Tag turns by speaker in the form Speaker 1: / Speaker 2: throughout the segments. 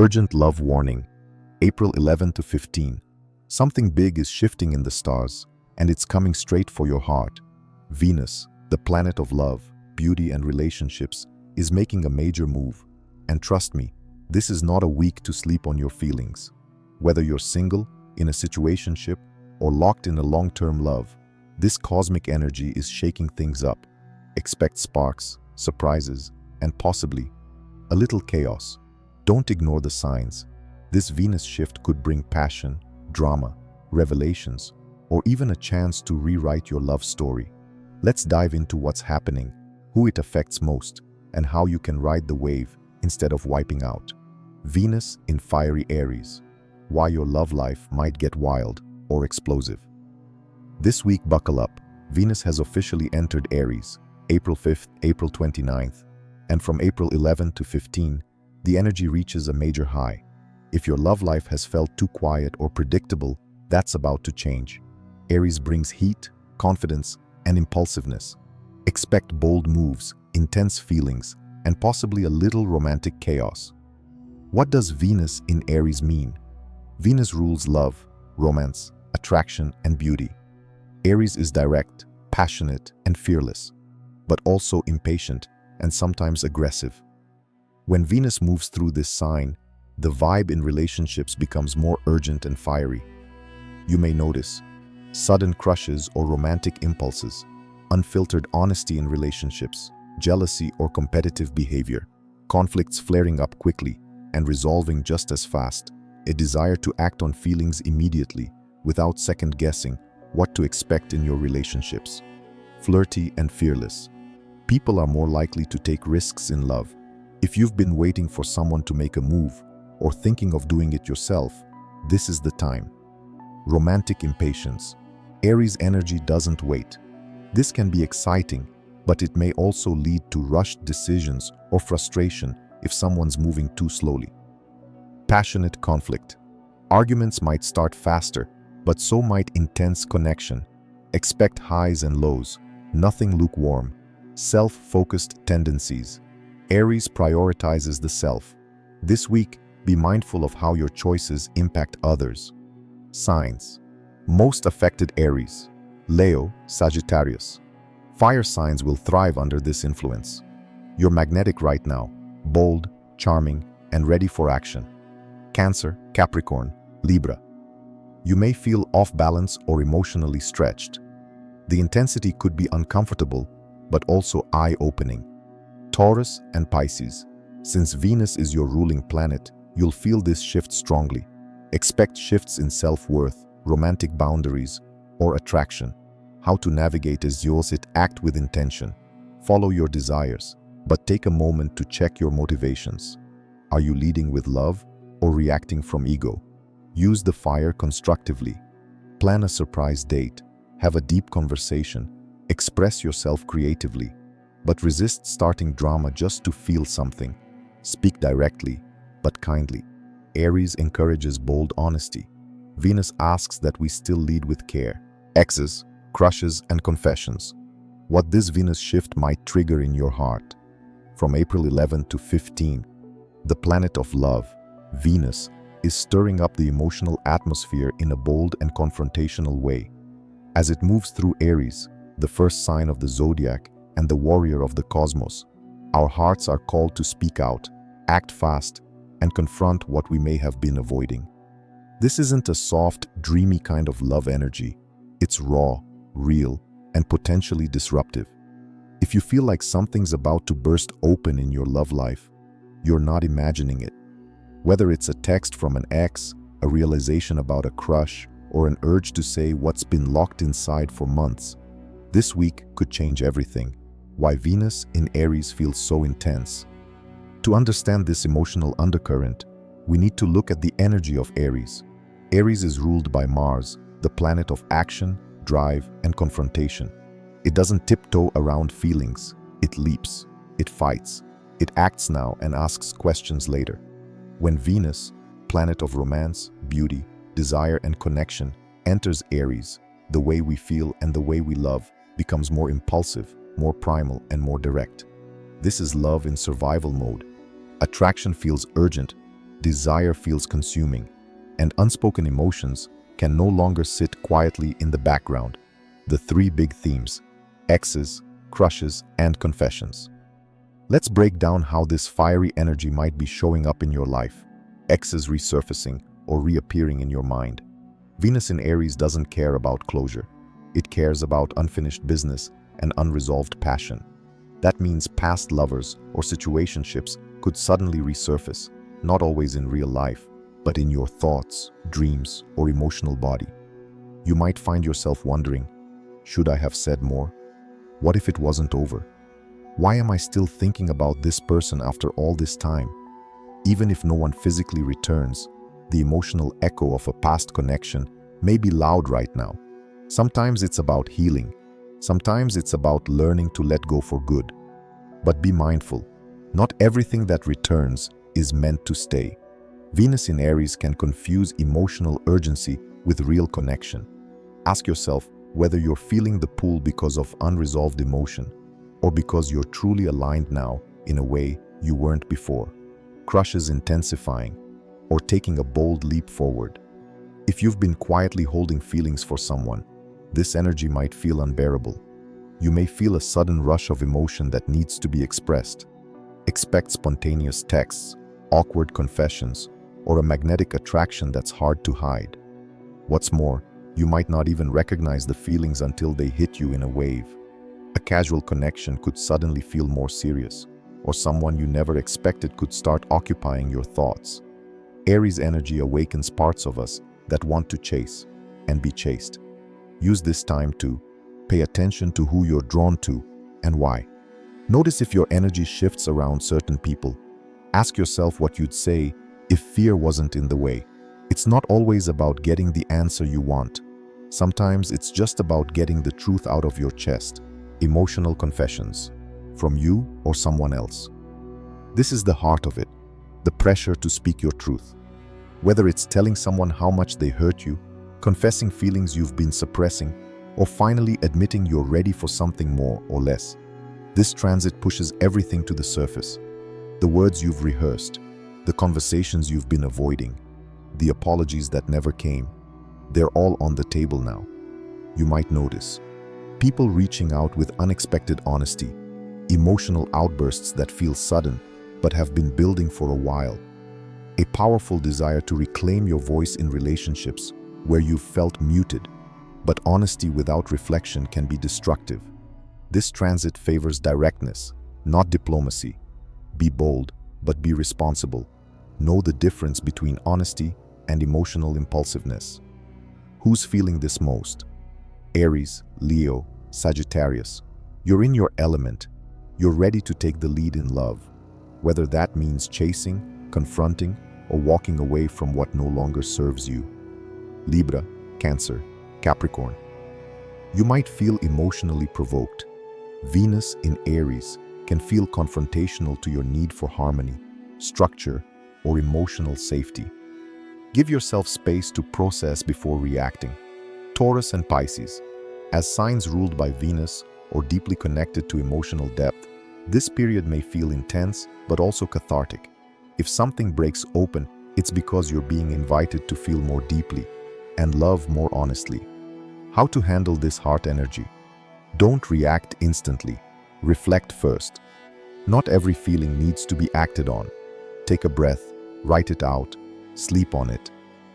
Speaker 1: Urgent love warning, April 11 to 15. Something big is shifting in the stars, and it's coming straight for your heart. Venus, the planet of love, beauty, and relationships, is making a major move. And trust me, this is not a week to sleep on your feelings. Whether you're single, in a situationship, or locked in a long-term love, this cosmic energy is shaking things up. Expect sparks, surprises, and possibly a little chaos. Don't ignore the signs. This Venus shift could bring passion, drama, revelations, or even a chance to rewrite your love story. Let's dive into what's happening, who it affects most, and how you can ride the wave instead of wiping out. Venus in fiery Aries. Why your love life might get wild or explosive. This week, buckle up. Venus has officially entered Aries, April 5th, April 29th, and from April 11 to 15, the energy reaches a major high. If your love life has felt too quiet or predictable, that's about to change. Aries brings heat, confidence, and impulsiveness. Expect bold moves, intense feelings, and possibly a little romantic chaos. What does Venus in Aries mean? Venus rules love, romance, attraction, and beauty. Aries is direct, passionate, and fearless, but also impatient and sometimes aggressive. When Venus moves through this sign, the vibe in relationships becomes more urgent and fiery. You may notice sudden crushes or romantic impulses, unfiltered honesty in relationships, jealousy or competitive behavior, conflicts flaring up quickly and resolving just as fast, a desire to act on feelings immediately without second-guessing what to expect in your relationships. Flirty and fearless. People are more likely to take risks in love. If you've been waiting for someone to make a move or thinking of doing it yourself, this is the time. Romantic impatience. Aries energy doesn't wait. This can be exciting, but it may also lead to rushed decisions or frustration if someone's moving too slowly. Passionate conflict. Arguments might start faster, but so might intense connection. Expect highs and lows, nothing lukewarm. Self-focused tendencies. Aries prioritizes the self. This week, be mindful of how your choices impact others. Signs. Most affected Aries. Leo, Sagittarius. Fire signs will thrive under this influence. You're magnetic right now, bold, charming, and ready for action. Cancer, Capricorn, Libra. You may feel off balance or emotionally stretched. The intensity could be uncomfortable, but also eye-opening. Taurus and Pisces. Since Venus is your ruling planet, you'll feel this shift strongly. Expect shifts in self-worth, romantic boundaries, or attraction. How to navigate is yours. Act with intention. Follow your desires, but take a moment to check your motivations. Are you leading with love or reacting from ego? Use the fire constructively. Plan a surprise date. Have a deep conversation. Express yourself creatively, but resist starting drama just to feel something. Speak directly, but kindly. Aries encourages bold honesty. Venus asks that we still lead with care. Exes, crushes, and confessions. What this Venus shift might trigger in your heart. From April 11 to 15, the planet of love, Venus, is stirring up the emotional atmosphere in a bold and confrontational way. As it moves through Aries, the first sign of the zodiac and the warrior of the cosmos, our hearts are called to speak out, act fast, and confront what we may have been avoiding. This isn't a soft, dreamy kind of love energy. It's raw, real, and potentially disruptive. If you feel like something's about to burst open in your love life, you're not imagining it. Whether it's a text from an ex, a realization about a crush, or an urge to say what's been locked inside for months, this week could change everything. Why Venus in Aries feels so intense. To understand this emotional undercurrent, we need to look at the energy of Aries. Aries is ruled by Mars, the planet of action, drive, and confrontation. It doesn't tiptoe around feelings. It leaps. It fights. It acts now and asks questions later. When Venus, planet of romance, beauty, desire, and connection, enters Aries, the way we feel and the way we love becomes more impulsive, more primal, and more direct. This is love in survival mode. Attraction feels urgent, desire feels consuming, and unspoken emotions can no longer sit quietly in the background. The three big themes: exes, crushes, and confessions. Let's break down how this fiery energy might be showing up in your life. Exes resurfacing or reappearing in your mind. Venus in Aries doesn't care about closure. It cares about unfinished business and unresolved passion. That means past lovers or situationships could suddenly resurface, not always in real life, but in your thoughts, dreams, or emotional body. You might find yourself wondering, should I have said more? What if it wasn't over? Why am I still thinking about this person after all this time? Even if no one physically returns, the emotional echo of a past connection may be loud right now. Sometimes it's about healing. Sometimes it's about learning to let go for good. But be mindful, not everything that returns is meant to stay. Venus in Aries can confuse emotional urgency with real connection. Ask yourself whether you're feeling the pull because of unresolved emotion, or because you're truly aligned now in a way you weren't before. Crushes intensifying, or taking a bold leap forward. If you've been quietly holding feelings for someone, this energy might feel unbearable. You may feel a sudden rush of emotion that needs to be expressed. Expect spontaneous texts, awkward confessions, or a magnetic attraction that's hard to hide. What's more, you might not even recognize the feelings until they hit you in a wave. A casual connection could suddenly feel more serious, or someone you never expected could start occupying your thoughts. Aries energy awakens parts of us that want to chase and be chased. Use this time to pay attention to who you're drawn to and why. Notice if your energy shifts around certain people. Ask yourself what you'd say if fear wasn't in the way. It's not always about getting the answer you want. Sometimes it's just about getting the truth out of your chest. Emotional confessions, from you or someone else. This is the heart of it, the pressure to speak your truth. Whether it's telling someone how much they hurt you, confessing feelings you've been suppressing, or finally admitting you're ready for something more or less. This transit pushes everything to the surface. The words you've rehearsed, the conversations you've been avoiding, the apologies that never came, they're all on the table now. You might notice people reaching out with unexpected honesty, emotional outbursts that feel sudden but have been building for a while, a powerful desire to reclaim your voice in relationships where you've felt muted. But honesty without reflection can be destructive. This transit favors directness, not diplomacy. Be bold, but be responsible. Know the difference between honesty and emotional impulsiveness. Who's feeling this most? Aries, Leo, Sagittarius. You're in your element. You're ready to take the lead in love, whether that means chasing, confronting, or walking away from what no longer serves you. Libra, Cancer, Capricorn. You might feel emotionally provoked. Venus in Aries can feel confrontational to your need for harmony, structure, or emotional safety. Give yourself space to process before reacting. Taurus and Pisces. As signs ruled by Venus or deeply connected to emotional depth, this period may feel intense but also cathartic. If something breaks open, it's because you're being invited to feel more deeply and love more honestly. How to handle this heart energy? Don't react instantly. Reflect first. Not every feeling needs to be acted on. Take a breath, write it out, sleep on it.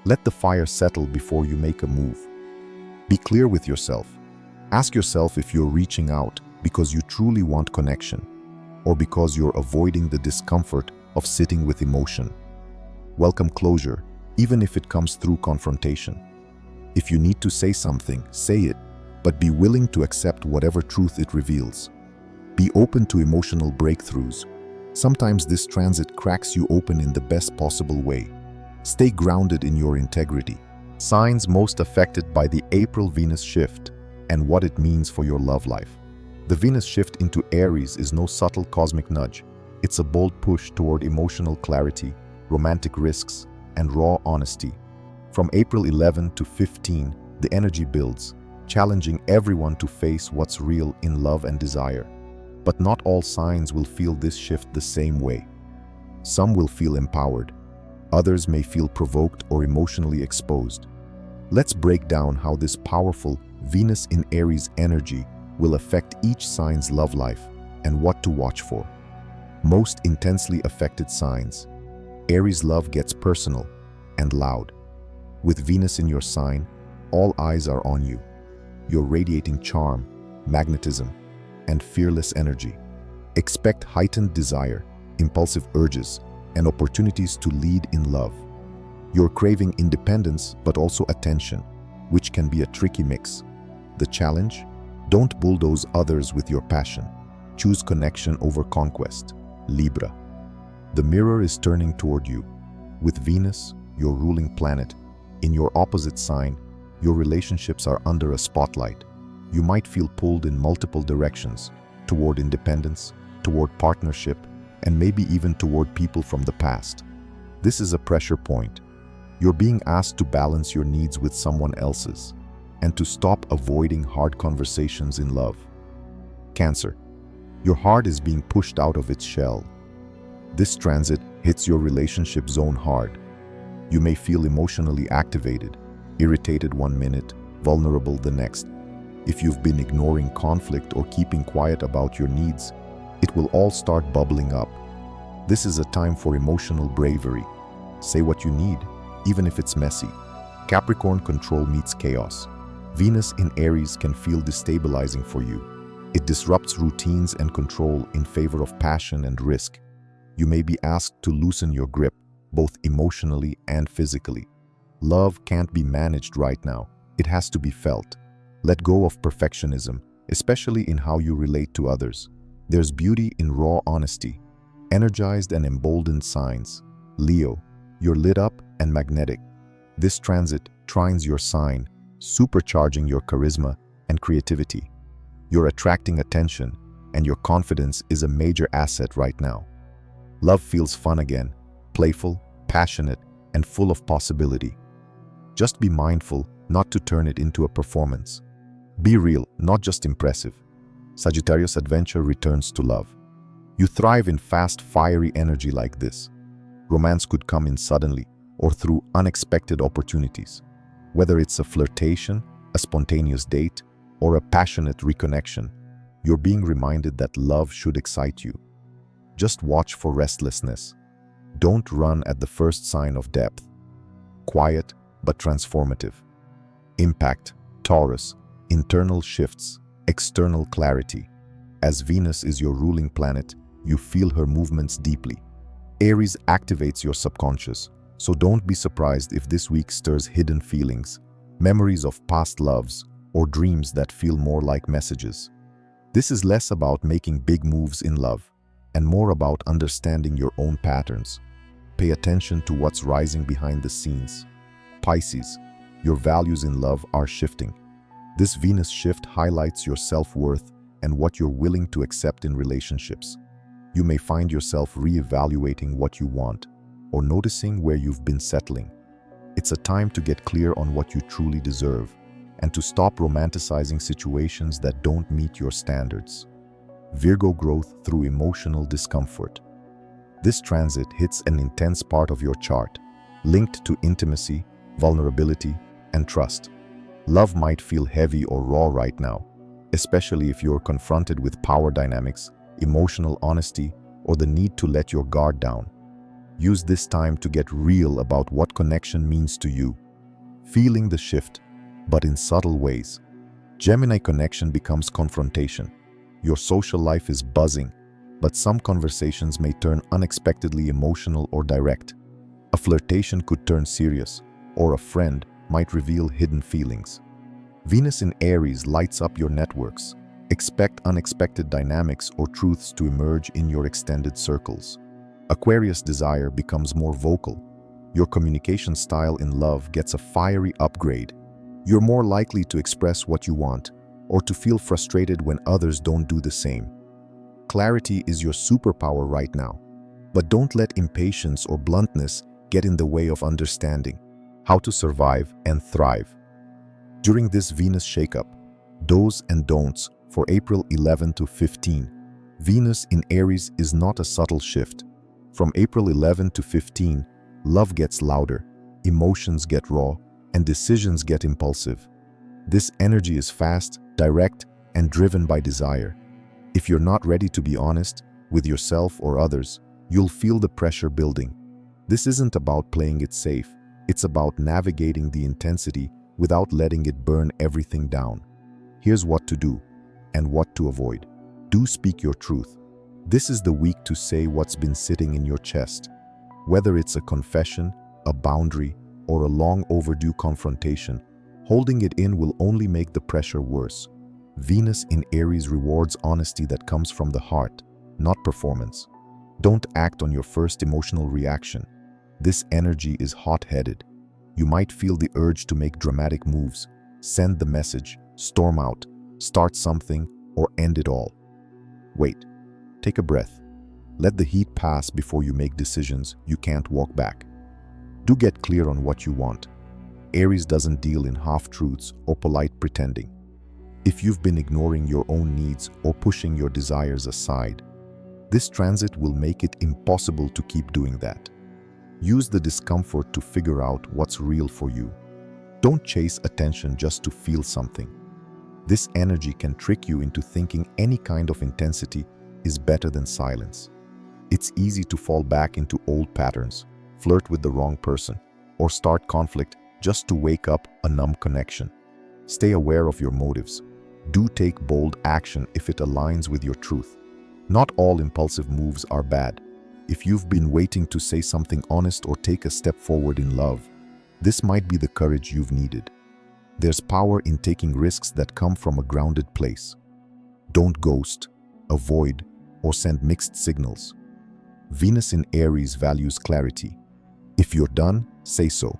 Speaker 1: Let the fire settle before you make a move. Be clear with yourself. Ask yourself if you're reaching out because you truly want connection, or because you're avoiding the discomfort of sitting with emotion. Welcome closure, even if it comes through confrontation. If you need to say something, say it, but be willing to accept whatever truth it reveals. Be open to emotional breakthroughs. Sometimes this transit cracks you open in the best possible way. Stay grounded in your integrity. Signs most affected by the April Venus shift and what it means for your love life. The Venus shift into Aries is no subtle cosmic nudge. It's a bold push toward emotional clarity, romantic risks, and raw honesty. From April 11 to 15, the energy builds, challenging everyone to face what's real in love and desire. But not all signs will feel this shift the same way. Some will feel empowered. Others may feel provoked or emotionally exposed. Let's break down how this powerful Venus in Aries energy will affect each sign's love life and what to watch for. Most intensely affected signs. Aries love gets personal and loud. With Venus in your sign, all eyes are on you. You're radiating charm, magnetism, and fearless energy. Expect heightened desire, impulsive urges, and opportunities to lead in love. You're craving independence but also attention, which can be a tricky mix. The challenge? Don't bulldoze others with your passion. Choose connection over conquest. Libra. The mirror is turning toward you. With Venus, your ruling planet, in your opposite sign, your relationships are under a spotlight. You might feel pulled in multiple directions, toward independence, toward partnership, and maybe even toward people from the past. This is a pressure point. You're being asked to balance your needs with someone else's, and to stop avoiding hard conversations in love. Cancer. Your heart is being pushed out of its shell. This transit hits your relationship zone hard. You may feel emotionally activated, irritated one minute, vulnerable the next. If you've been ignoring conflict or keeping quiet about your needs, it will all start bubbling up. This is a time for emotional bravery. Say what you need, even if it's messy. Capricorn control meets chaos. Venus in Aries can feel destabilizing for you. It disrupts routines and control in favor of passion and risk. You may be asked to loosen your grip, both emotionally and physically. Love can't be managed right now. It has to be felt. Let go of perfectionism, especially in how you relate to others. There's beauty in raw honesty. Energized and emboldened signs. Leo, you're lit up and magnetic. This transit trines your sign, supercharging your charisma and creativity. You're attracting attention, and your confidence is a major asset right now. Love feels fun again, playful, passionate, and full of possibility. Just be mindful not to turn it into a performance. Be real, not just impressive. Sagittarius adventure returns to love. You thrive in fast, fiery energy like this. Romance could come in suddenly or through unexpected opportunities. Whether it's a flirtation, a spontaneous date, or a passionate reconnection, you're being reminded that love should excite you. Just watch for restlessness. Don't run at the first sign of depth. Quiet but transformative. Impact, Taurus, internal shifts, external clarity. As Venus is your ruling planet, you feel her movements deeply. Aries activates your subconscious, so don't be surprised if this week stirs hidden feelings, memories of past loves, or dreams that feel more like messages. This is less about making big moves in love, and more about understanding your own patterns. Pay attention to what's rising behind the scenes. Pisces, your values in love are shifting. This Venus shift highlights your self-worth and what you're willing to accept in relationships. You may find yourself re-evaluating what you want, or noticing where you've been settling. It's a time to get clear on what you truly deserve, and to stop romanticizing situations that don't meet your standards. Virgo growth through emotional discomfort. This transit hits an intense part of your chart, linked to intimacy, vulnerability, and trust. Love might feel heavy or raw right now, especially if you're confronted with power dynamics, emotional honesty, or the need to let your guard down. Use this time to get real about what connection means to you. Feeling the shift, but in subtle ways. Gemini connection becomes confrontation. Your social life is buzzing, but some conversations may turn unexpectedly emotional or direct. A flirtation could turn serious, or a friend might reveal hidden feelings. Venus in Aries lights up your networks. Expect unexpected dynamics or truths to emerge in your extended circles. Aquarius desire becomes more vocal. Your communication style in love gets a fiery upgrade. You're more likely to express what you want, or to feel frustrated when others don't do the same. Clarity is your superpower right now, but don't let impatience or bluntness get in the way of understanding how to survive and thrive. During this Venus shakeup, do's and don'ts for April 11 to 15. Venus in Aries is not a subtle shift. From April 11 to 15, Love gets louder, emotions get raw, and decisions get impulsive. This energy is fast, direct, and driven by desire. If you're not ready to be honest with yourself or others, you'll feel the pressure building. This isn't about playing it safe. It's about navigating the intensity without letting it burn everything down. Here's what to do and what to avoid. Do speak your truth. This is the week to say what's been sitting in your chest. Whether it's a confession, a boundary, or a long overdue confrontation, holding it in will only make the pressure worse. Venus in Aries rewards honesty that comes from the heart, not performance. Don't act on your first emotional reaction. This energy is hot-headed. You might feel the urge to make dramatic moves, send the message, storm out, start something, or end it all. Wait. Take a breath. Let the heat pass before you make decisions you can't walk back. Do get clear on what you want. Aries doesn't deal in half-truths or polite pretending. If you've been ignoring your own needs or pushing your desires aside, this transit will make it impossible to keep doing that. Use the discomfort to figure out what's real for you. Don't chase attention just to feel something. This energy can trick you into thinking any kind of intensity is better than silence. It's easy to fall back into old patterns, flirt with the wrong person, or start conflict just to wake up a numb connection. Stay aware of your motives. Do take bold action if it aligns with your truth. Not all impulsive moves are bad. If you've been waiting to say something honest or take a step forward in love, this might be the courage you've needed. There's power in taking risks that come from a grounded place. Don't ghost, avoid, or send mixed signals. Venus in Aries values clarity. If you're done, say so.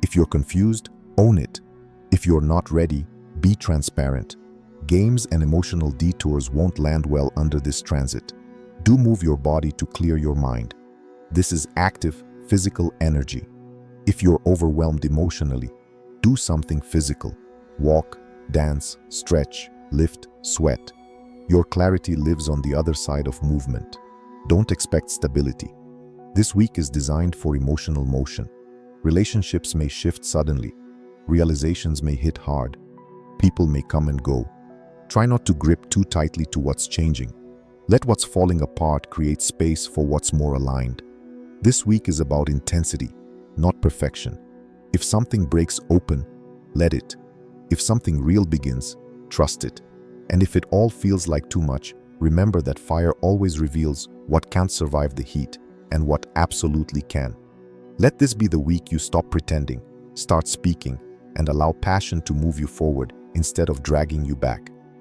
Speaker 1: If you're confused, own it. If you're not ready, be transparent. Games and emotional detours won't land well under this transit. Do move your body to clear your mind. This is active, physical energy. If you're overwhelmed emotionally, do something physical. Walk, dance, stretch, lift, sweat. Your clarity lives on the other side of movement. Don't expect stability. This week is designed for emotional motion. Relationships may shift suddenly. Realizations may hit hard. People may come and go. Try not to grip too tightly to what's changing. Let what's falling apart create space for what's more aligned. This week is about intensity, not perfection. If something breaks open, let it. If something real begins, trust it. And if it all feels like too much, remember that fire always reveals what can't survive the heat and what absolutely can. Let this be the week you stop pretending, start speaking, and allow passion to move you forward instead of dragging you back.